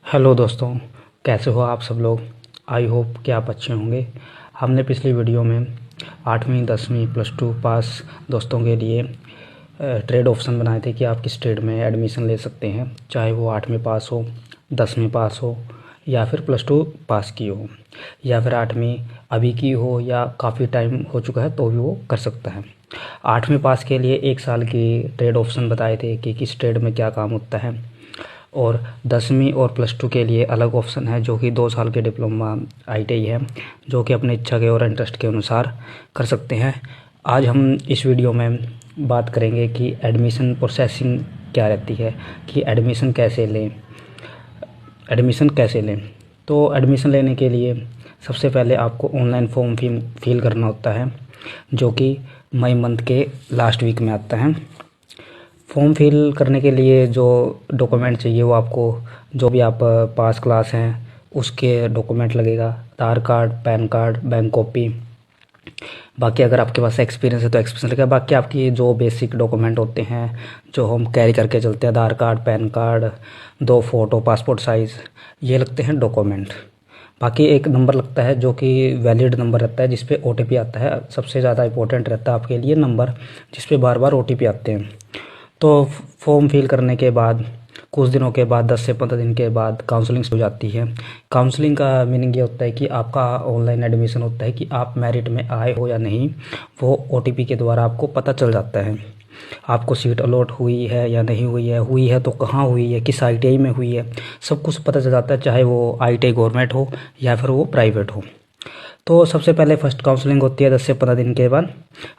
Hello दोस्तों, कैसे हो आप सब लोग। आई होप कि आप अच्छे होंगे। हमने पिछली वीडियो में 8वीं 10वीं +2 पास दोस्तों के लिए ट्रेड ऑप्शन बनाए थे कि आप किस ट्रेड में एडमिशन ले सकते हैं, चाहे वो 8वीं पास हो, 10वीं पास हो या फिर +2 पास की हो या फिर 8वीं अभी की हो या काफ़ी टाइम हो चुका है तो भी वो कर सकता है। 8वीं पास के लिए 1 साल की ट्रेड ऑप्शन बताए थे कि किस ट्रेड में क्या काम होता है, और 10वीं और +2 के लिए अलग ऑप्शन है जो कि 2 साल के डिप्लोमा ITI है, जो कि अपनी इच्छा के और इंटरेस्ट के अनुसार कर सकते हैं। आज हम इस वीडियो में बात करेंगे कि एडमिशन प्रोसेसिंग क्या रहती है, कि एडमिशन कैसे लें। तो एडमिशन लेने के लिए सबसे पहले आपको ऑनलाइन फॉर्म फिल करना होता है, जो कि मई मंथ के लास्ट वीक में आता है। फॉर्म फिल करने के लिए जो डॉक्यूमेंट चाहिए वो आपको, जो भी आप पास क्लास हैं उसके डॉक्यूमेंट लगेगा, Aadhaar card, PAN card, bank copy. बाकी अगर आपके पास एक्सपीरियंस है तो एक्सपीरियंस लगेगा। बाकी आपकी जो बेसिक डॉक्यूमेंट होते हैं जो हम कैरी करके चलते हैं, Aadhaar card, PAN card, 2 photo, passport size, ये लगते हैं डॉक्यूमेंट। बाकी एक नंबर लगता है जो कि वैलिड नंबर रहता है, जिस पे OTP आता है। सबसे ज़्यादा इंपॉर्टेंट रहता है आपके लिए नंबर, जिस पे बार बार OTP आते हैं। तो फॉर्म फिल करने के बाद कुछ दिनों के बाद 10 से 15 दिन के बाद काउंसलिंग हो जाती है। काउंसलिंग का मीनिंग ये होता है कि आपका ऑनलाइन एडमिशन होता है कि आप मेरिट में आए हो या नहीं, वो OTP के द्वारा आपको पता चल जाता है। आपको सीट अलॉट हुई है या नहीं हुई है तो कहाँ हुई है, किस ITI में हुई है, सब कुछ पता चल जाता है, चाहे वो ITI गवर्नमेंट हो या फिर वो प्राइवेट हो। तो सबसे पहले फ़र्स्ट काउंसलिंग होती है 10 से 15 दिन के बाद।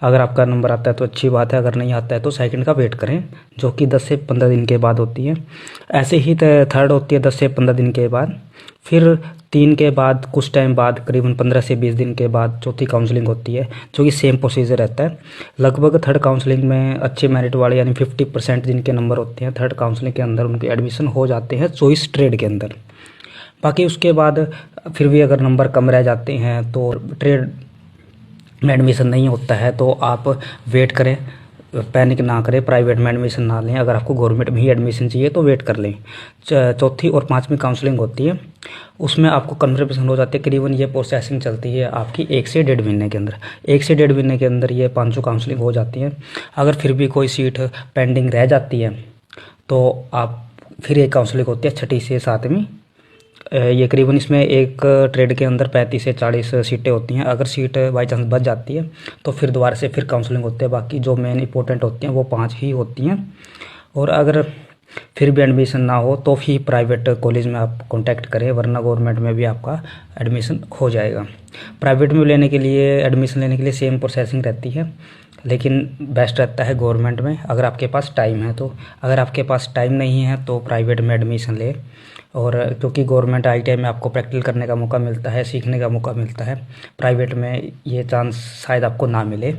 अगर आपका नंबर आता है तो अच्छी बात है, अगर नहीं आता है तो सेकंड का वेट करें, जो कि 10 से 15 दिन के बाद होती है। ऐसे ही थर्ड होती है 10 से 15 दिन के बाद। फिर 3 के बाद कुछ टाइम बाद, करीबन 15 से 20 दिन के बाद चौथी काउंसलिंग होती है, जो कि सेम प्रोसीजर रहता है। लगभग थर्ड काउंसलिंग में अच्छे मेरिट वाले यानी 50% जिनके नंबर होते हैं थर्ड काउंसलिंग के अंदर, उनके एडमिशन हो जाते हैं चॉइस ट्रेड के अंदर। बाकी उसके बाद फिर भी अगर नंबर कम रह जाते हैं तो ट्रेड में एडमिशन नहीं होता है तो आप वेट करें, पैनिक ना करें, प्राइवेट में एडमिशन ना लें। अगर आपको गवर्नमेंट में ही एडमिशन चाहिए तो वेट कर लें। चौथी और 5वीं काउंसलिंग होती है, उसमें आपको कन्फर्मेशन हो जाती है। करीबन ये प्रोसेसिंग चलती है आपकी 1 से 1.5 महीने के अंदर। 1 से 1.5 महीने के अंदर ये 5 काउंसलिंग हो जाती है। अगर फिर भी कोई सीट पेंडिंग रह जाती है तो आप फिर एक काउंसलिंग होती है 6ठी से 7वीं। ये करीबन इसमें एक ट्रेड के अंदर 35 से 40 सीटें होती हैं। अगर सीट बाई चांस बच जाती है तो फिर दोबारा से फिर काउंसलिंग होती है। बाकी जो मेन इंपॉर्टेंट होती हैं वो 5 ही होती हैं। और अगर फिर भी एडमिशन ना हो तो ही प्राइवेट कॉलेज में आप कांटेक्ट करें, वरना गवर्नमेंट में भी आपका एडमिशन हो जाएगा। प्राइवेट में लेने के लिए, एडमिशन लेने के लिए सेम प्रोसेसिंग रहती है, लेकिन बेस्ट रहता है गवर्नमेंट में अगर आपके पास टाइम है तो। अगर आपके पास टाइम नहीं है तो प्राइवेट में एडमिशन ले। और क्योंकि गवर्नमेंट ITI में आपको प्रैक्टिकल करने का मौका मिलता है, सीखने का मौका मिलता है, प्राइवेट में ये चांस शायद आपको ना मिले।